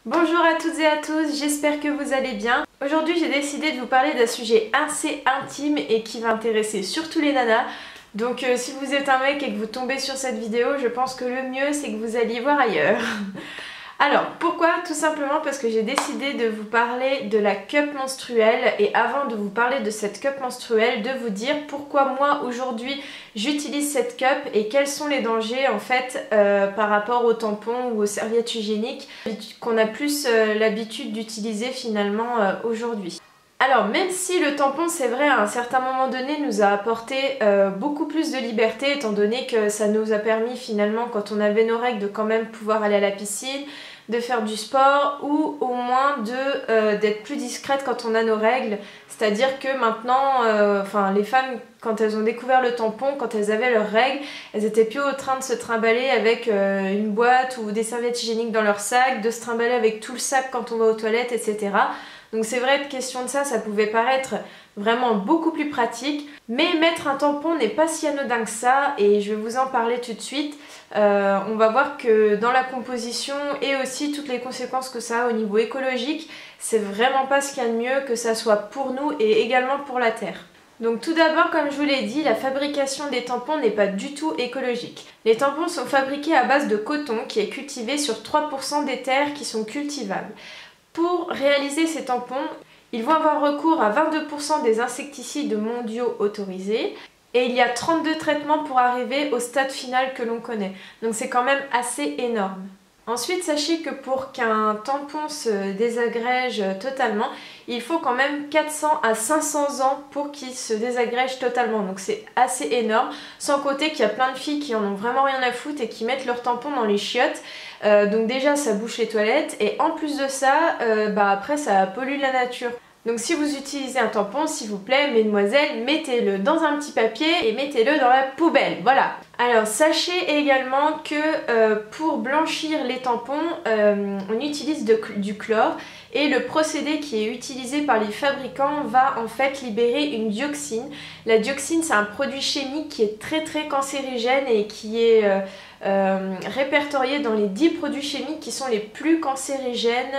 Bonjour à toutes et à tous, j'espère que vous allez bien. Aujourd'hui j'ai décidé de vous parler d'un sujet assez intime et qui va intéresser surtout les nanas. Donc si vous êtes un mec et que vous tombez sur cette vidéo, je pense que le mieux c'est que vous alliez voir ailleurs. Alors pourquoi? Tout simplement parce que j'ai décidé de vous parler de la cup menstruelle et avant de vous parler de cette cup menstruelle, de vous dire pourquoi moi aujourd'hui j'utilise cette cup et quels sont les dangers en fait par rapport aux tampons ou aux serviettes hygiéniques qu'on a plus l'habitude d'utiliser finalement aujourd'hui. Alors même si le tampon c'est vrai à un certain moment donné nous a apporté beaucoup plus de liberté étant donné que ça nous a permis finalement quand on avait nos règles de quand même pouvoir aller à la piscine, de faire du sport ou au moins d'être plus discrète quand on a nos règles. C'est-à-dire que maintenant, les femmes quand elles ont découvert le tampon, quand elles avaient leurs règles, elles étaient plus en train de se trimballer avec une boîte ou des serviettes hygiéniques dans leur sac, de se trimballer avec tout le sac quand on va aux toilettes, etc. Donc c'est vrai que question de ça pouvait paraître vraiment beaucoup plus pratique. Mais mettre un tampon n'est pas si anodin que ça et je vais vous en parler tout de suite. On va voir que dans la composition et aussi toutes les conséquences que ça a au niveau écologique, c'est vraiment pas ce qu'il y a de mieux que ça soit pour nous et également pour la Terre. Donc tout d'abord, comme je vous l'ai dit, la fabrication des tampons n'est pas du tout écologique. Les tampons sont fabriqués à base de coton qui est cultivé sur 3% des terres qui sont cultivables. Pour réaliser ces tampons, ils vont avoir recours à 22% des insecticides mondiaux autorisés et il y a 32 traitements pour arriver au stade final que l'on connaît. Donc c'est quand même assez énorme. Ensuite, sachez que pour qu'un tampon se désagrège totalement, il faut quand même 400 à 500 ans pour qu'il se désagrège totalement. Donc c'est assez énorme, sans compter qu'il y a plein de filles qui en ont vraiment rien à foutre et qui mettent leur tampon dans les chiottes. Donc déjà ça bouche les toilettes et en plus de ça, après ça pollue la nature. Donc si vous utilisez un tampon, s'il vous plaît, mesdemoiselles, mettez-le dans un petit papier et mettez-le dans la poubelle, voilà. Alors sachez également que pour blanchir les tampons, on utilise du chlore et le procédé qui est utilisé par les fabricants va en fait libérer une dioxine. La dioxine c'est un produit chimique qui est très cancérigène et qui est répertorié dans les 10 produits chimiques qui sont les plus cancérigènes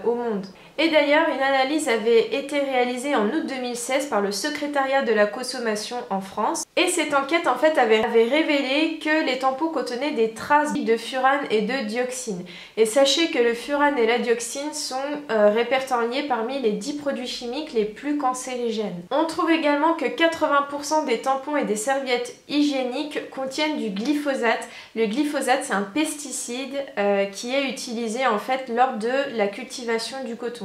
au monde. Et d'ailleurs, une analyse avait été réalisée en août 2016 par le secrétariat de la consommation en France. Et cette enquête en fait avait révélé que les tampons contenaient des traces de furane et de dioxine. Et sachez que le furane et la dioxine sont répertoriés parmi les 10 produits chimiques les plus cancérigènes. On trouve également que 80% des tampons et des serviettes hygiéniques contiennent du glyphosate. Le glyphosate c'est un pesticide qui est utilisé en fait lors de la cultivation du coton.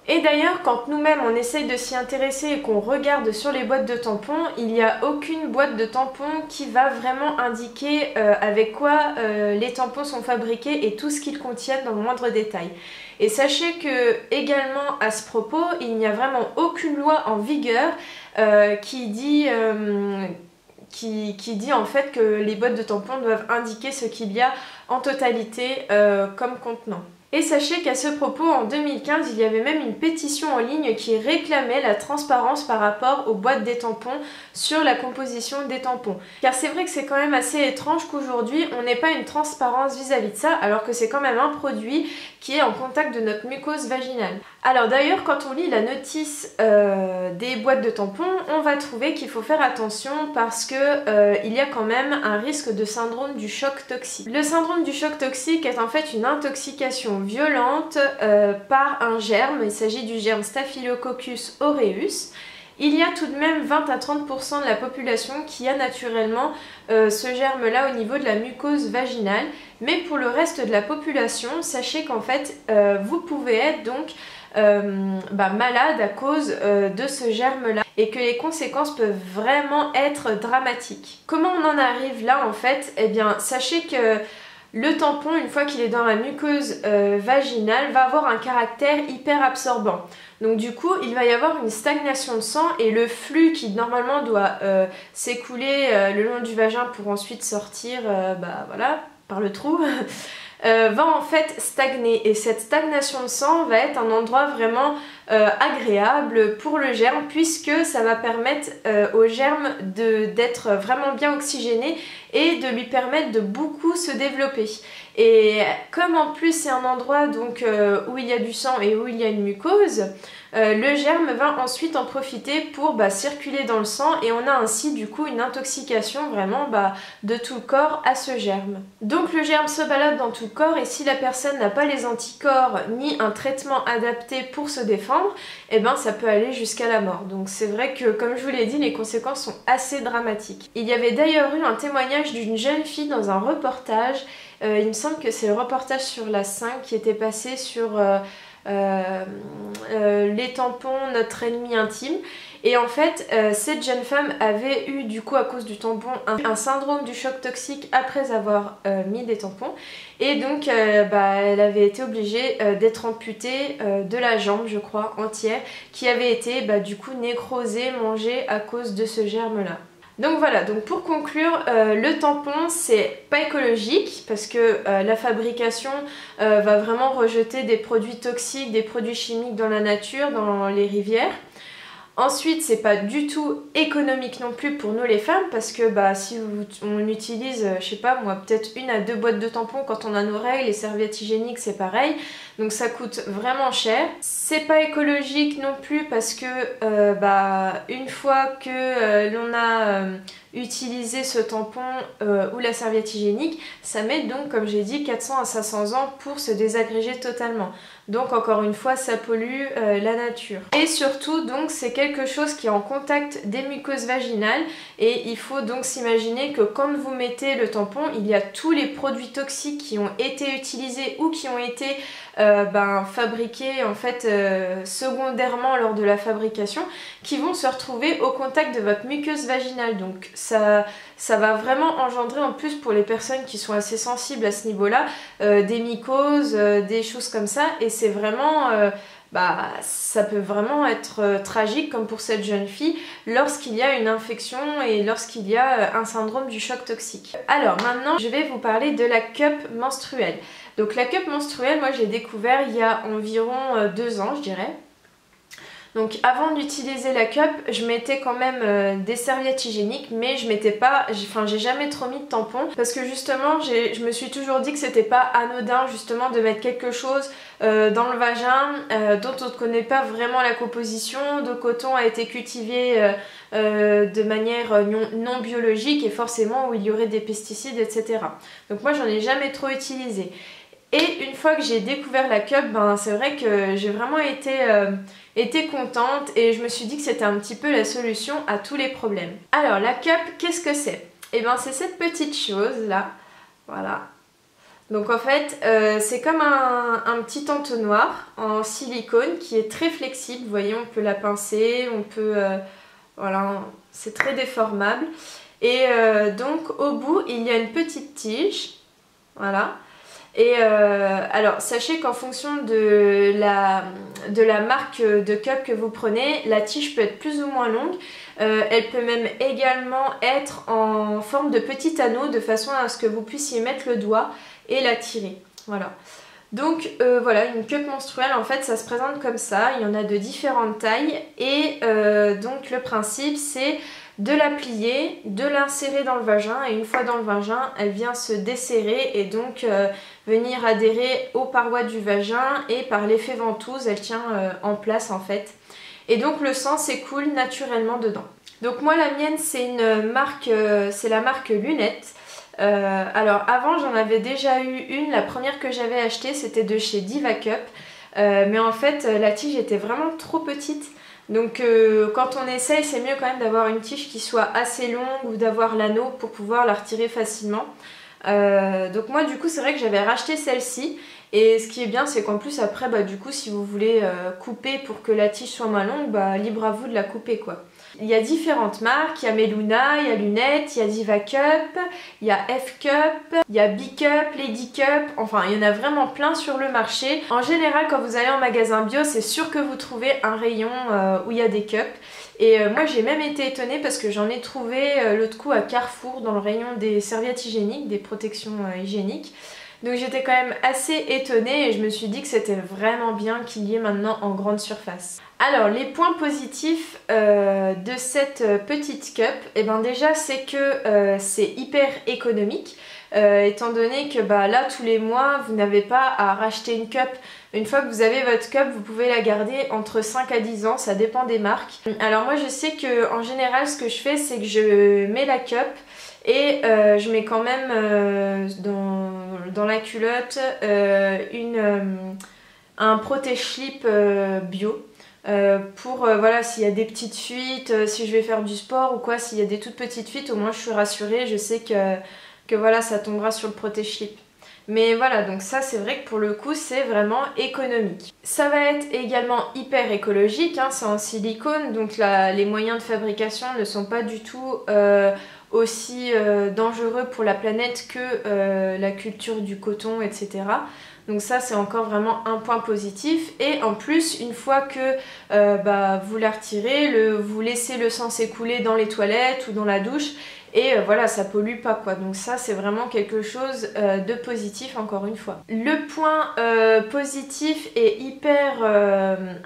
Et d'ailleurs, quand nous-mêmes on essaye de s'y intéresser et qu'on regarde sur les boîtes de tampons, il n'y a aucune boîte de tampons qui va vraiment indiquer avec quoi les tampons sont fabriqués et tout ce qu'ils contiennent dans le moindre détail. Et sachez que également à ce propos, il n'y a vraiment aucune loi en vigueur qui dit en fait que les boîtes de tampons doivent indiquer ce qu'il y a en totalité comme contenant. Et sachez qu'à ce propos, en 2015, il y avait même une pétition en ligne qui réclamait la transparence par rapport aux boîtes des tampons sur la composition des tampons. Car c'est vrai que c'est quand même assez étrange qu'aujourd'hui, on n'ait pas une transparence vis-à-vis de ça, alors que c'est quand même un produit qui est en contact de notre mucose vaginale. Alors d'ailleurs, quand on lit la notice des boîtes de tampons, on va trouver qu'il faut faire attention parce que il y a quand même un risque de syndrome du choc toxique. Le syndrome du choc toxique est en fait une intoxication violente par un germe. Il s'agit du germe Staphylococcus aureus. Il y a tout de même 20 à 30% de la population qui a naturellement ce germe-là au niveau de la mucose vaginale. Mais pour le reste de la population, sachez qu'en fait, vous pouvez être donc malade à cause de ce germe-là et que les conséquences peuvent vraiment être dramatiques. Comment on en arrive là en fait? Eh bien, sachez que le tampon, une fois qu'il est dans la muqueuse vaginale, va avoir un caractère hyper absorbant. Donc du coup, il va y avoir une stagnation de sang et le flux qui normalement doit s'écouler le long du vagin pour ensuite sortir par le trou, va en fait stagner. Et cette stagnation de sang va être un endroit vraiment agréable pour le germe puisque ça va permettre au germe d'être vraiment bien oxygéné et de lui permettre de beaucoup se développer. Et comme en plus c'est un endroit donc où il y a du sang et où il y a une mucose, le germe va ensuite en profiter pour circuler dans le sang et on a ainsi du coup une intoxication vraiment de tout le corps à ce germe. Donc le germe se balade dans tout le corps et si la personne n'a pas les anticorps ni un traitement adapté pour se défendre, eh ben ça peut aller jusqu'à la mort. Donc c'est vrai que comme je vous l'ai dit, les conséquences sont assez dramatiques. Il y avait d'ailleurs eu un témoignage d'une jeune fille dans un reportage. Il me semble que c'est le reportage sur la 5 qui était passé sur les tampons, notre ennemi intime. Et en fait, cette jeune femme avait eu du coup à cause du tampon un syndrome du choc toxique après avoir mis des tampons. Et donc elle avait été obligée d'être amputée de la jambe, je crois, entière, qui avait été du coup nécrosée, mangée à cause de ce germe-là. Donc voilà, donc pour conclure, le tampon c'est pas écologique parce que la fabrication va vraiment rejeter des produits toxiques, des produits chimiques dans la nature, dans les rivières. Ensuite, c'est pas du tout économique non plus pour nous les femmes parce que si on utilise, je sais pas moi, peut-être 1 à 2 boîtes de tampons quand on a nos règles, les serviettes hygiéniques c'est pareil, donc ça coûte vraiment cher. C'est pas écologique non plus parce que une fois que l'on a utilisé ce tampon ou la serviette hygiénique, ça met donc comme j'ai dit 400 à 500 ans pour se désagréger totalement. Donc encore une fois ça pollue la nature. Et surtout donc c'est quelque chose qui est en contact des muqueuses vaginales et il faut donc s'imaginer que quand vous mettez le tampon, il y a tous les produits toxiques qui ont été utilisés ou qui ont été fabriqués en fait secondairement lors de la fabrication qui vont se retrouver au contact de votre muqueuse vaginale. Donc ça va vraiment engendrer en plus pour les personnes qui sont assez sensibles à ce niveau-là des mycoses, des choses comme ça et c'est vraiment ça peut vraiment être tragique comme pour cette jeune fille lorsqu'il y a une infection et lorsqu'il y a un syndrome du choc toxique. Alors maintenant je vais vous parler de la cup menstruelle. Donc la cup menstruelle, moi j'ai découvert il y a environ 2 ans je dirais. Donc avant d'utiliser la cup, je mettais quand même des serviettes hygiéniques, mais je mettais pas, j'ai jamais trop mis de tampons parce que justement je me suis toujours dit que c'était pas anodin justement de mettre quelque chose dans le vagin dont on ne connaît pas vraiment la composition. Le coton a été cultivé de manière non biologique et forcément où il y aurait des pesticides, etc. Donc moi j'en ai jamais trop utilisé. Et une fois que j'ai découvert la cup, c'est vrai que j'ai vraiment été contente et je me suis dit que c'était un petit peu la solution à tous les problèmes. Alors la cup, qu'est-ce que c'est? Eh bien c'est cette petite chose là, voilà. Donc en fait c'est comme un petit entonnoir en silicone qui est très flexible, vous voyez on peut la pincer, on peut, voilà, c'est très déformable. Et donc au bout il y a une petite tige, voilà. Et alors sachez qu'en fonction de la marque de cup que vous prenez, la tige peut être plus ou moins longue. Elle peut même également être en forme de petit anneau de façon à ce que vous puissiez mettre le doigt et la tirer. Voilà. Donc voilà, une cup menstruelle en fait ça se présente comme ça, il y en a de différentes tailles et donc le principe c'est de la plier, de l'insérer dans le vagin et une fois dans le vagin elle vient se desserrer et donc venir adhérer aux parois du vagin et par l'effet ventouse elle tient en place en fait et donc le sang s'écoule naturellement dedans. Donc moi la mienne c'est une marque, c'est la marque Lunette. Alors avant j'en avais déjà eu une, la première que j'avais achetée c'était de chez Diva Cup mais en fait la tige était vraiment trop petite. Donc quand on essaye, c'est mieux quand même d'avoir une tige qui soit assez longue ou d'avoir l'anneau pour pouvoir la retirer facilement. Donc moi du coup c'est vrai que j'avais racheté celle-ci et ce qui est bien c'est qu'en plus après du coup si vous voulez couper pour que la tige soit moins longue, libre à vous de la couper quoi. Il y a différentes marques, il y a Meluna, il y a Lunette, il y a Diva Cup, il y a F Cup, il y a B Cup, Lady Cup, enfin il y en a vraiment plein sur le marché. En général quand vous allez en magasin bio c'est sûr que vous trouvez un rayon où il y a des cups. Et moi j'ai même été étonnée parce que j'en ai trouvé l'autre coup à Carrefour dans le rayon des serviettes hygiéniques, des protections hygiéniques. Donc j'étais quand même assez étonnée et je me suis dit que c'était vraiment bien qu'il y ait maintenant en grande surface. Alors les points positifs de cette petite cup, et déjà c'est que c'est hyper économique étant donné que là tous les mois vous n'avez pas à racheter une cup. Une fois que vous avez votre cup, vous pouvez la garder entre 5 à 10 ans, ça dépend des marques. Alors moi je sais que en général ce que je fais c'est que je mets la cup et je mets quand même dans la culotte un protège-slip bio. Pour voilà, s'il y a des petites fuites, si je vais faire du sport ou quoi, s'il y a des toutes petites fuites, au moins je suis rassurée, je sais que voilà, ça tombera sur le protège-slip. Mais voilà, donc ça c'est vrai que pour le coup c'est vraiment économique. Ça va être également hyper écologique, hein, c'est en silicone, donc les moyens de fabrication ne sont pas du tout aussi dangereux pour la planète que la culture du coton, etc. Donc ça c'est encore vraiment un point positif. Et en plus, une fois que vous la retirez, vous laissez le sang s'écouler dans les toilettes ou dans la douche, et voilà, ça pollue pas quoi. Donc ça c'est vraiment quelque chose de positif encore une fois. Le point positif et hyper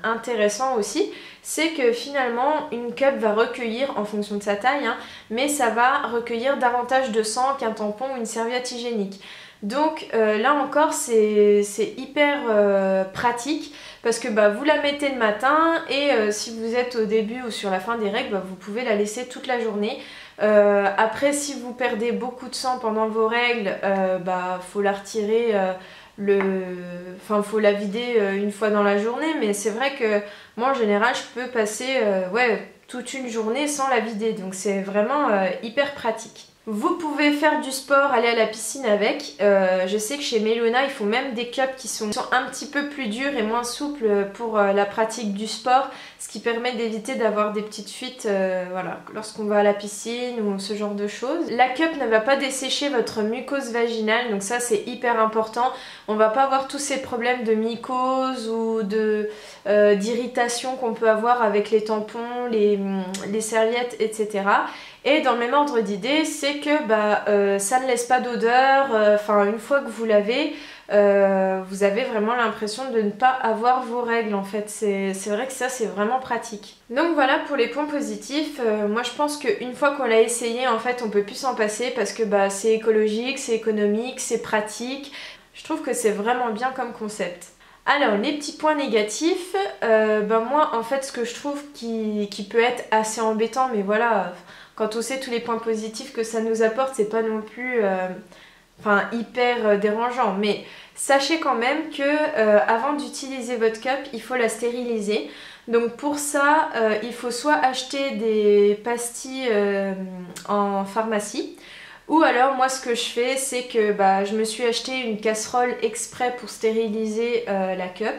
intéressant aussi, c'est que finalement une cup va recueillir, en fonction de sa taille, hein, mais ça va recueillir davantage de sang qu'un tampon ou une serviette hygiénique. Donc là encore c'est hyper pratique parce que vous la mettez le matin et si vous êtes au début ou sur la fin des règles, vous pouvez la laisser toute la journée. Après si vous perdez beaucoup de sang pendant vos règles, faut la retirer, faut la vider une fois dans la journée, mais c'est vrai que moi en général je peux passer toute une journée sans la vider, donc c'est vraiment hyper pratique. Vous pouvez faire du sport, aller à la piscine avec. Je sais que chez Melona, ils font même des cups qui sont un petit peu plus durs et moins souples pour la pratique du sport, ce qui permet d'éviter d'avoir des petites fuites voilà, lorsqu'on va à la piscine ou ce genre de choses. La cup ne va pas dessécher votre mucose vaginale, donc ça c'est hyper important. On va pas avoir tous ces problèmes de mycose ou d'irritation qu'on peut avoir avec les tampons, les serviettes, etc. Et dans le même ordre d'idée, c'est que ça ne laisse pas d'odeur, une fois que vous l'avez, vous avez vraiment l'impression de ne pas avoir vos règles en fait. C'est vrai que ça c'est vraiment pratique. Donc voilà pour les points positifs. Moi je pense qu'une fois qu'on l'a essayé, en fait on peut plus s'en passer parce que c'est écologique, c'est économique, c'est pratique. Je trouve que c'est vraiment bien comme concept. Alors les petits points négatifs, moi en fait ce que je trouve qui peut être assez embêtant, mais voilà, quand on sait tous les points positifs que ça nous apporte, c'est pas non plus hyper dérangeant. Mais sachez quand même que avant d'utiliser votre cup, il faut la stériliser. Donc pour ça, il faut soit acheter des pastilles en pharmacie, ou alors moi ce que je fais c'est que je me suis acheté une casserole exprès pour stériliser la cup.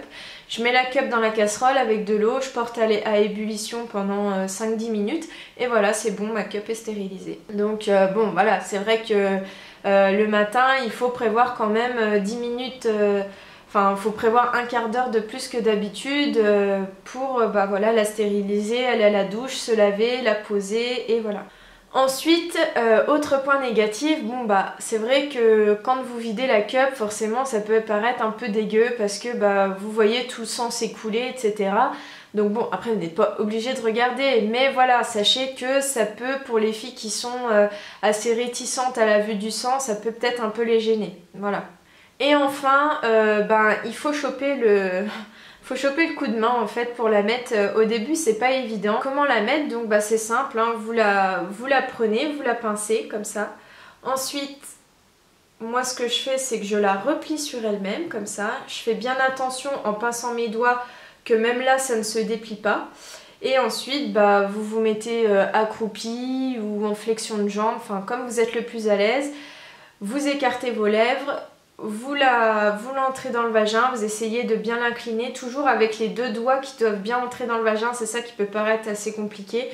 Je mets la cup dans la casserole avec de l'eau, je porte à ébullition pendant 5-10 minutes et voilà, c'est bon, ma cup est stérilisée. Donc bon voilà, c'est vrai que le matin il faut prévoir quand même 10 minutes, il faut prévoir un quart d'heure de plus que d'habitude pour voilà, la stériliser, aller à la douche, se laver, la poser et voilà. Ensuite, autre point négatif, c'est vrai que quand vous videz la cup, forcément ça peut paraître un peu dégueu parce que vous voyez tout le sang s'écouler, etc. Donc bon, après vous n'êtes pas obligé de regarder, mais voilà, sachez que ça peut, pour les filles qui sont assez réticentes à la vue du sang, ça peut peut-être un peu les gêner, voilà. Et enfin, il faut choper le coup de main en fait pour la mettre. Au début c'est pas évident. Comment la mettre? Donc c'est simple, hein. Vous la prenez, vous la pincez comme ça. Ensuite, moi ce que je fais c'est que je la replie sur elle-même comme ça. Je fais bien attention en pinçant mes doigts que même là ça ne se déplie pas. Et ensuite vous vous mettez accroupi ou en flexion de jambe, comme vous êtes le plus à l'aise. Vous écartez vos lèvres. Vous l'entrez dans le vagin, vous essayez de bien l'incliner, toujours avec les deux doigts qui doivent bien entrer dans le vagin, c'est ça qui peut paraître assez compliqué.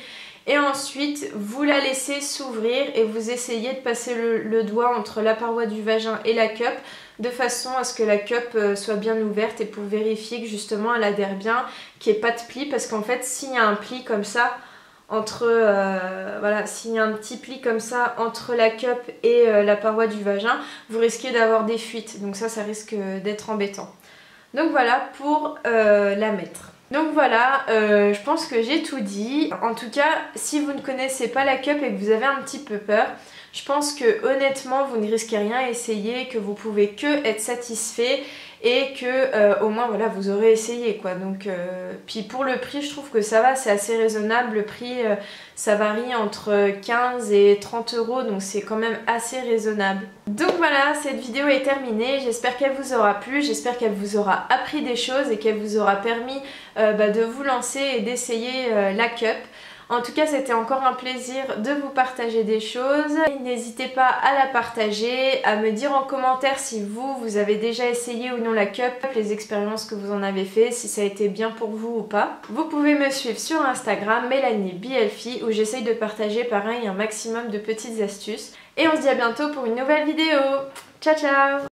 Et ensuite, vous la laissez s'ouvrir et vous essayez de passer le doigt entre la paroi du vagin et la cup, de façon à ce que la cup soit bien ouverte et pour vérifier que justement elle adhère bien, qu'il n'y ait pas de pli, parce qu'en fait s'il y a un pli comme ça, s'il y a un petit pli comme ça entre la cup et la paroi du vagin, vous risquez d'avoir des fuites, donc ça risque d'être embêtant. Donc voilà pour la mettre. Donc voilà, je pense que j'ai tout dit. En tout cas, si vous ne connaissez pas la cup et que vous avez un petit peu peur, Je pense que honnêtement vous ne risquez rien à essayer, que vous pouvez que être satisfait et que au moins voilà vous aurez essayé quoi. Donc puis pour le prix je trouve que ça va, c'est assez raisonnable. Le prix ça varie entre 15 et 30 euros, donc c'est quand même assez raisonnable. Donc voilà, cette vidéo est terminée, j'espère qu'elle vous aura plu, j'espère qu'elle vous aura appris des choses et qu'elle vous aura permis de vous lancer et d'essayer la cup. En tout cas, c'était encore un plaisir de vous partager des choses. N'hésitez pas à la partager, à me dire en commentaire si vous avez déjà essayé ou non la cup, les expériences que vous en avez fait, si ça a été bien pour vous ou pas. Vous pouvez me suivre sur Instagram, MélanieBeHealthy, où j'essaye de partager pareil un maximum de petites astuces. Et on se dit à bientôt pour une nouvelle vidéo. Ciao ciao!